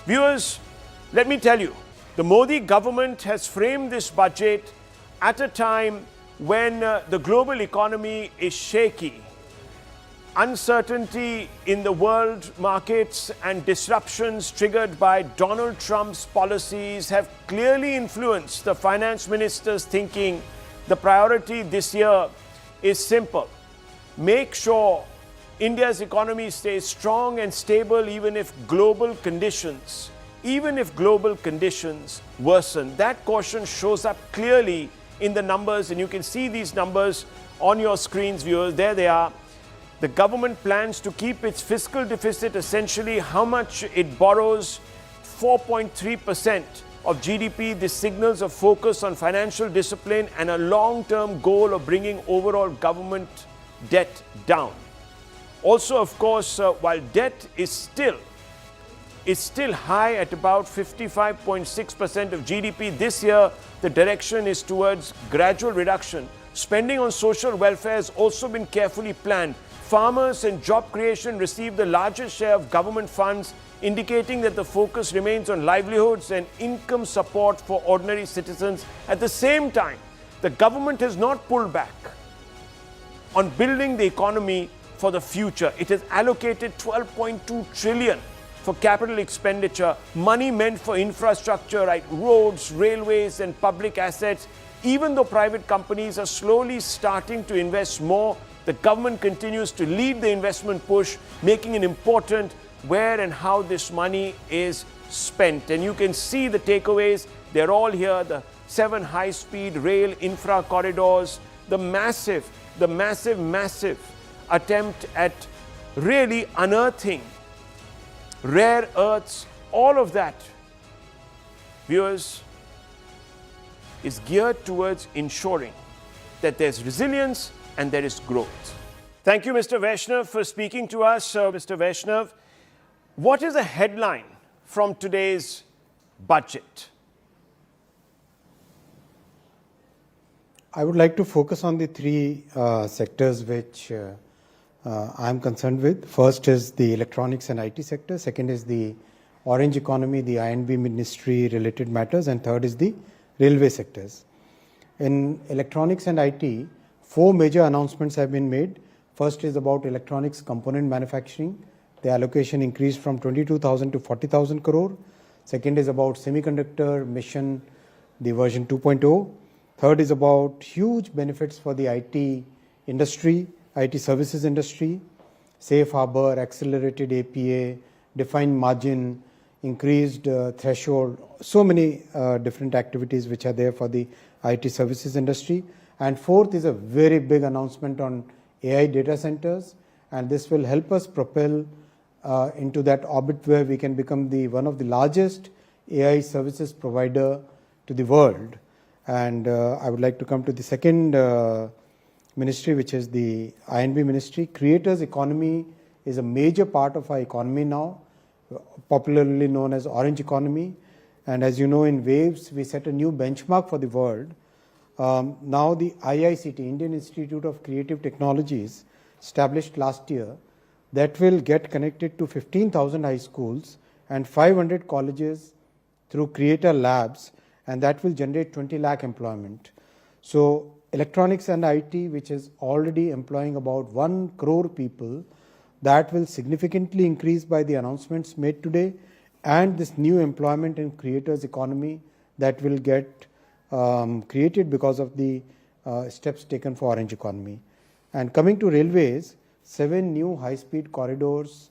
Viewers, let me tell you, the Modi government has framed this budget at a time when the global economy is shaky. Uncertainty in the world markets and disruptions triggered by Donald Trump's policies have clearly influenced the finance minister's thinking. The priority this year is simple: make sure India's economy stays strong and stable even if global conditions worsen. That caution shows up clearly in the numbers, and you can see these numbers on your screens, viewers. There they are. The government plans to keep its fiscal deficit essentially how much it borrows, 4.3% of GDP. This signals a focus on financial discipline and a long-term goal of bringing overall government debt down. Also, of course, while debt is still high at about 55.6% of GDP, this year the direction is towards gradual reduction. Spending on social welfare has also been carefully planned. Farmers and job creation receive the largest share of government funds, indicating that the focus remains on livelihoods and income support for ordinary citizens. At the same time, the government has not pulled back on building the economy for the future. It has allocated 12.2 trillion for capital expenditure, money meant for infrastructure like roads, railways and public assets. Even though private companies are slowly starting to invest more, the government continues to lead the investment push, making it important where and how this money is spent. And you can see the takeaways. They're all here. The 7 high-speed rail infra corridors, the massive attempt at really unearthing rare earths, all of that, viewers, is geared towards ensuring that there's resilience and there is growth. Thank you, Mr. Vaishnaw, for speaking to us. Mr. Vaishnaw, what is the headline from today's budget? I would like to focus on the 3 sectors which I am concerned with. First is the electronics and IT sector. Second is the orange economy, the I&B ministry related matters. And third is the railway sectors. In electronics and IT, 4 major announcements have been made. First is about electronics component manufacturing. The allocation increased from 22,000 to 40,000 crore. Second is about semiconductor mission, the version 2.0. Third is about huge benefits for the IT industry, IT services industry, safe harbor, accelerated APA, defined margin, increased threshold, so many different activities which are there for the IT services industry. And fourth is a very big announcement on AI data centers, and this will help us propel into that orbit where we can become one of the largest AI services provider to the world. And I would like to come to the second ministry, which is the I&B ministry. Creators economy is a major part of our economy now, popularly known as orange economy. And as you know, in waves, we set a new benchmark for the world. Now the IICT, Indian Institute of Creative Technologies, established last year, that will get connected to 15,000 high schools and 500 colleges through creator labs, and that will generate 20 lakh employment. So electronics and IT, which is already employing about 1 crore people, that will significantly increase by the announcements made today, and this new employment in creators economy that will get created because of the steps taken for orange economy. And coming to railways, 7 new high-speed corridors,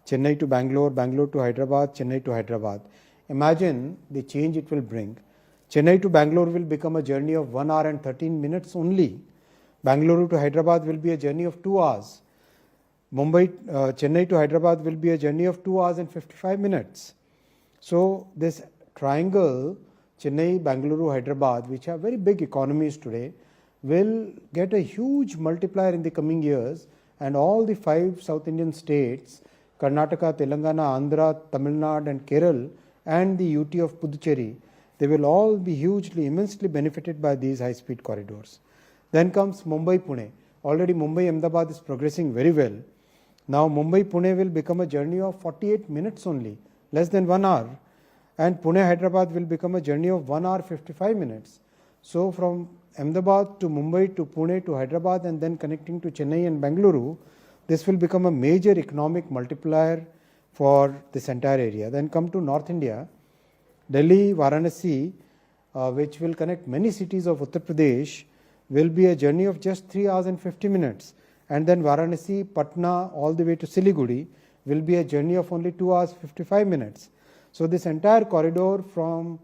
Chennai to Bangalore, Bangalore to Hyderabad, Chennai to Hyderabad. Imagine the change it will bring. Chennai to Bangalore will become a journey of 1 hour and 13 minutes only. Bangalore to Hyderabad will be a journey of 2 hours. Chennai to Hyderabad will be a journey of 2 hours and 55 minutes. So this triangle, Chennai, Bangalore, Hyderabad, which are very big economies today, will get a huge multiplier in the coming years, and all the 5 South Indian states, Karnataka, Telangana, Andhra, Tamil Nadu and Kerala, and the UT of Puducherry, they will all be hugely, immensely benefited by these high-speed corridors. Then comes Mumbai-Pune. Already Mumbai-Ahmedabad is progressing very well. Now Mumbai-Pune will become a journey of 48 minutes only. less than 1 hour. And Pune-Hyderabad will become a journey of 1 hour 55 minutes. So from Ahmedabad to Mumbai to Pune to Hyderabad and then connecting to Chennai and Bengaluru, this will become a major economic multiplier for this entire area. Then come to North India, Delhi, Varanasi, which will connect many cities of Uttar Pradesh, will be a journey of just 3 hours and 50 minutes. And then Varanasi, Patna, all the way to Siliguri will be a journey of only 2 hours 55 minutes. So this entire corridor from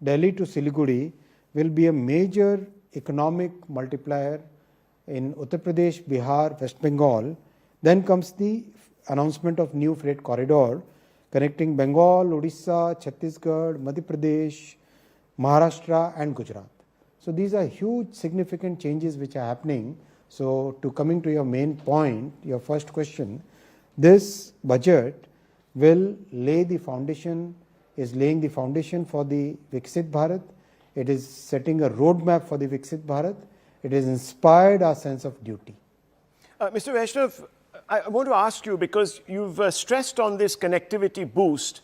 Delhi to Siliguri will be a major economic multiplier in Uttar Pradesh, Bihar, West Bengal. Then comes the announcement of new freight corridor connecting Bengal, Odisha, Chhattisgarh, Madhya Pradesh, Maharashtra and Gujarat. So these are huge significant changes which are happening. So to coming to your main point, your first question, this budget will lay the foundation, is laying the foundation for the Viksit Bharat. It is setting a roadmap for the Viksit Bharat. It has inspired our sense of duty. Mr. Vaishnaw, I want to ask you, because you've stressed on this connectivity boost,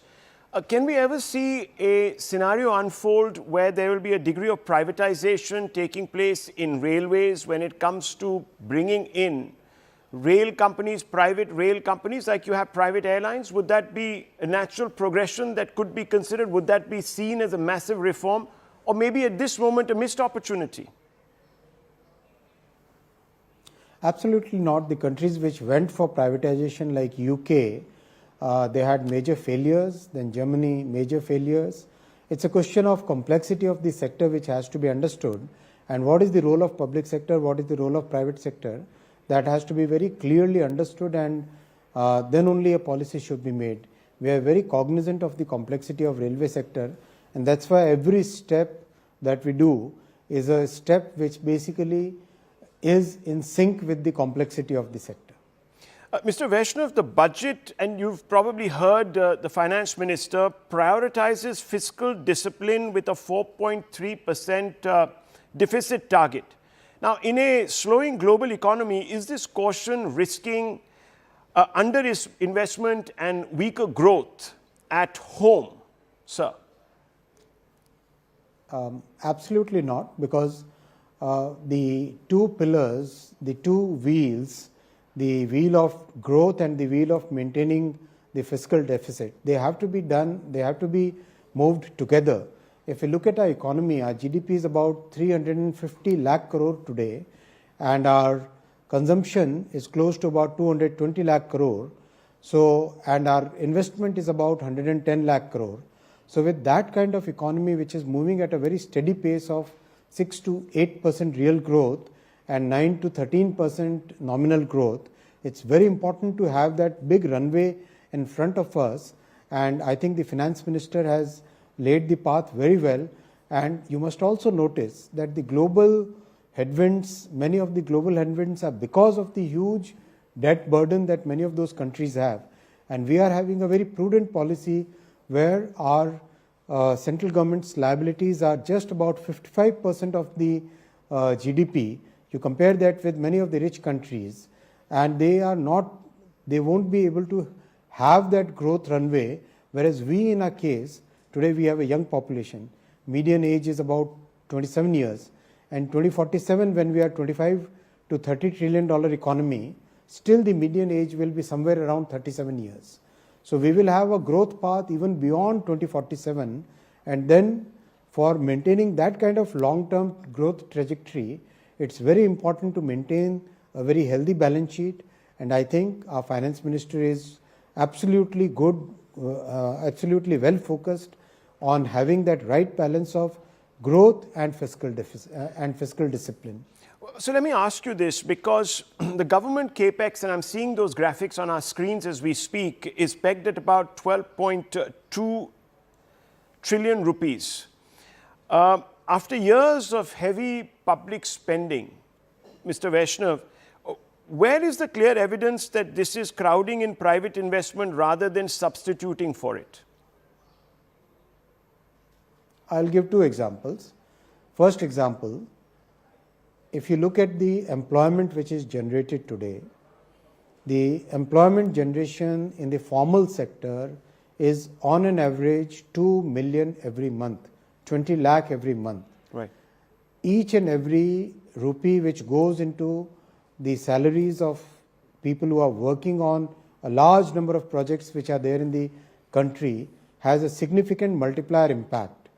can we ever see a scenario unfold where there will be a degree of privatization taking place in railways when it comes to bringing in rail companies, private rail companies, like you have private airlines? Would that be a natural progression that could be considered? Would that be seen as a massive reform, or maybe at this moment a missed opportunity? Absolutely not. The countries which went for privatization like UK, they had major failures, then Germany, major failures. It's a question of complexity of the sector which has to be understood, and what is the role of public sector, what is the role of private sector, that has to be very clearly understood, and then only a policy should be made. We are very cognizant of the complexity of railway sector, and that's why every step that we do is a step which basically is in sync with the complexity of the sector. Mr. Vaishnaw, the budget, and you've probably heard the finance minister, prioritizes fiscal discipline with a 4.3% deficit target. Now, in a slowing global economy, is this caution risking underinvestment and weaker growth at home, sir? Absolutely not, because the two pillars, the two wheels, the wheel of growth and the wheel of maintaining the fiscal deficit, they have to be done, they have to be moved together. If you look at our economy, our GDP is about 350 lakh crore today, and our consumption is close to about 220 lakh crore. So, and our investment is about 110 lakh crore. So with that kind of economy which is moving at a very steady pace of 6 to 8% real growth and 9 to 13% nominal growth, it's very important to have that big runway in front of us, and I think the finance minister has laid the path very well. And you must also notice that the global headwinds, many of the global headwinds are because of the huge debt burden that many of those countries have, and we are having a very prudent policy where our central government's liabilities are just about 55% of the GDP. You compare that with many of the rich countries, and they won't be able to have that growth runway, whereas we, in our case, today we have a young population. Median age is about 27 years, and 2047, when we are 25 to $30 trillion economy, still the median age will be somewhere around 37 years. So we will have a growth path even beyond 2047, and then for maintaining that kind of long-term growth trajectory, it's very important to maintain a very healthy balance sheet, and I think our finance minister is absolutely good, absolutely well focused on having that right balance of growth and fiscal discipline. So let me ask you this, because the government capex, and I'm seeing those graphics on our screens as we speak, is pegged at about 12.2 trillion rupees. After years of heavy public spending, Mr. Vaishnaw, where is the clear evidence that this is crowding in private investment rather than substituting for it? I'll give two examples. First example, if you look at the employment which is generated today, the employment generation in the formal sector is on an average 2 million every month, 20 lakh every month. Right. Each and every rupee which goes into the salaries of people who are working on a large number of projects which are there in the country has a significant multiplier impact.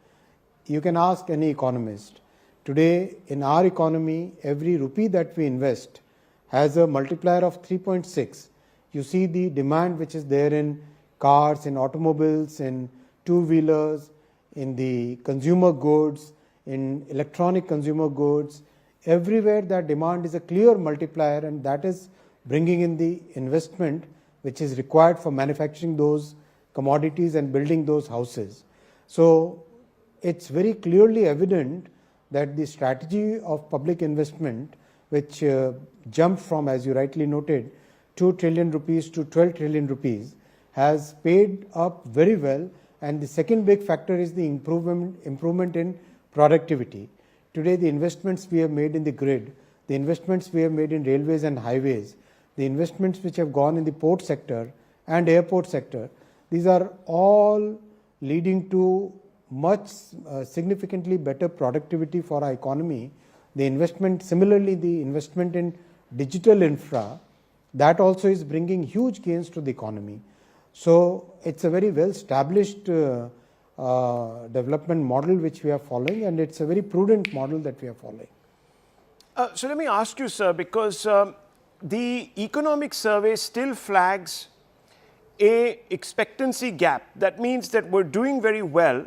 You can ask any economist. Today, in our economy, every rupee that we invest has a multiplier of 3.6. You see the demand which is there in cars, in automobiles, in two-wheelers, in the consumer goods, in electronic consumer goods. Everywhere that demand is a clear multiplier, and that is bringing in the investment which is required for manufacturing those commodities and building those houses. So it's very clearly evident that the strategy of public investment, which jumped from, as you rightly noted, 2 trillion rupees to 12 trillion rupees, has paid up very well. And the second big factor is the improvement in productivity. Today, the investments we have made in the grid, the investments we have made in railways and highways, the investments which have gone in the port sector and airport sector, these are all leading to much significantly better productivity for our economy. The investment, similarly, the investment in digital infra, that also is bringing huge gains to the economy. So it's a very well established development model which we are following, and it's a very prudent model that we are following. So let me ask you, sir, because the economic survey still flags a expectancy gap. That means that we're doing very well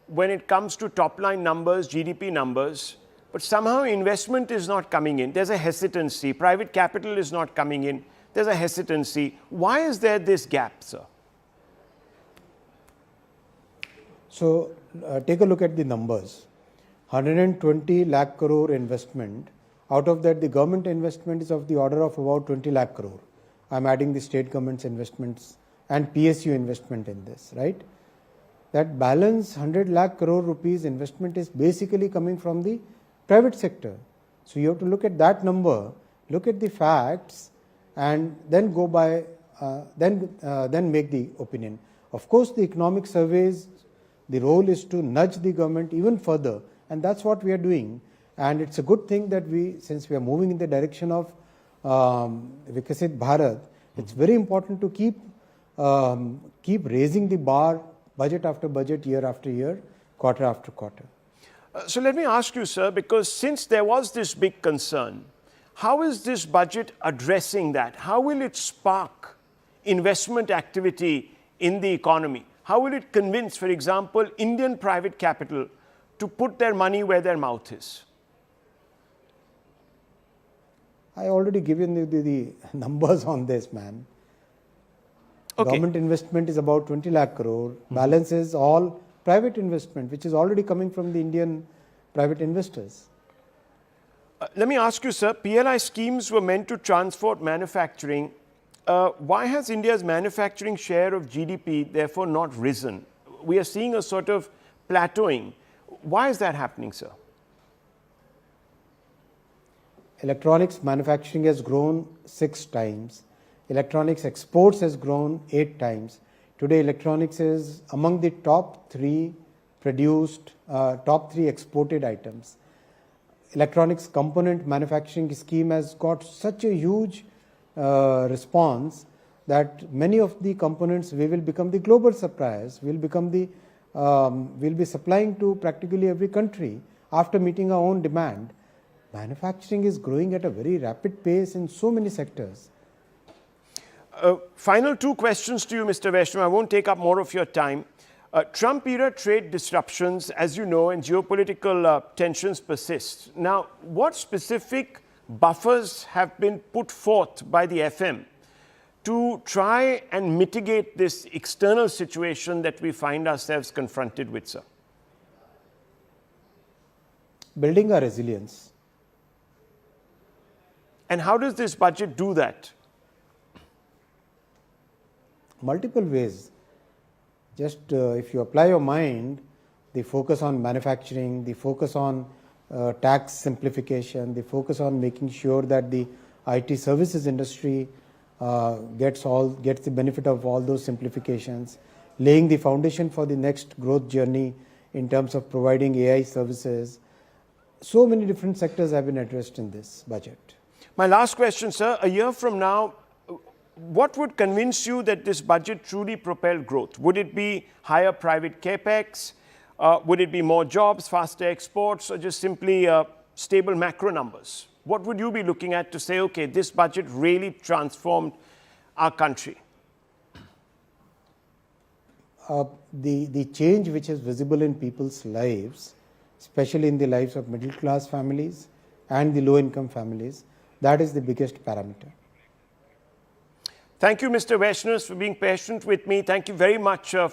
when it comes to top line numbers, GDP numbers, but somehow investment is not coming in. There's a hesitancy. Private capital is not coming in. There's a hesitancy. Why is there this gap, sir? So take a look at the numbers. 120 lakh crore investment. Out of that, the government investment is of the order of about 20 lakh crore. I'm adding the state government's investments and PSU investment in this, right? That balance 100 lakh crore rupees investment is basically coming from the private sector. So you have to look at that number, look at the facts, and then go by, then make the opinion. Of course, the economic surveys, the role is to nudge the government even further, and that's what we are doing. And it's a good thing that since we are moving in the direction of Vikasit Bharat, it's very important to keep raising the bar, budget after budget, year after year, quarter after quarter. So let me ask you, sir, because since there was this big concern, how is this budget addressing that? How will it spark investment activity in the economy? How will it convince, for example, Indian private capital to put their money where their mouth is? I already given you the numbers on this, man. Okay. Government investment is about 20 lakh crore. Balance is all private investment, which is already coming from the Indian private investors. Let me ask you, sir, PLI schemes were meant to transport manufacturing. Why has India's manufacturing share of GDP therefore not risen? We are seeing a sort of plateauing. Why is that happening, sir? Electronics manufacturing has grown 6 times. Electronics exports has grown 8 times. Today, electronics is among the top 3 produced, top 3 exported items. Electronics component manufacturing scheme has got such a huge response that many of the components we will become the global suppliers. We'll be supplying to practically every country after meeting our own demand. Manufacturing is growing at a very rapid pace in so many sectors. Final 2 questions to you, Mr. Vaishnaw. I won't take up more of your time. Trump-era trade disruptions, as you know, and geopolitical tensions persist. Now, what specific buffers have been put forth by the FM to try and mitigate this external situation that we find ourselves confronted with, sir? Building our resilience. And how does this budget do that? Multiple ways. Just if you apply your mind, the focus on manufacturing, the focus on tax simplification, the focus on making sure that the IT services industry gets the benefit of all those simplifications. laying the foundation for the next growth journey in terms of providing AI services. So many different sectors have been addressed in this budget. My last question, sir. A year from now, what would convince you that this budget truly propelled growth? Would it be higher private capex? Would it be more jobs, faster exports, or just simply stable macro numbers? What would you be looking at to say, okay, this budget really transformed our country? The change which is visible in people's lives, especially in the lives of middle class families and the low income families, that is the biggest parameter. Thank you, Mr. Vaishnaw, for being patient with me. Thank you very much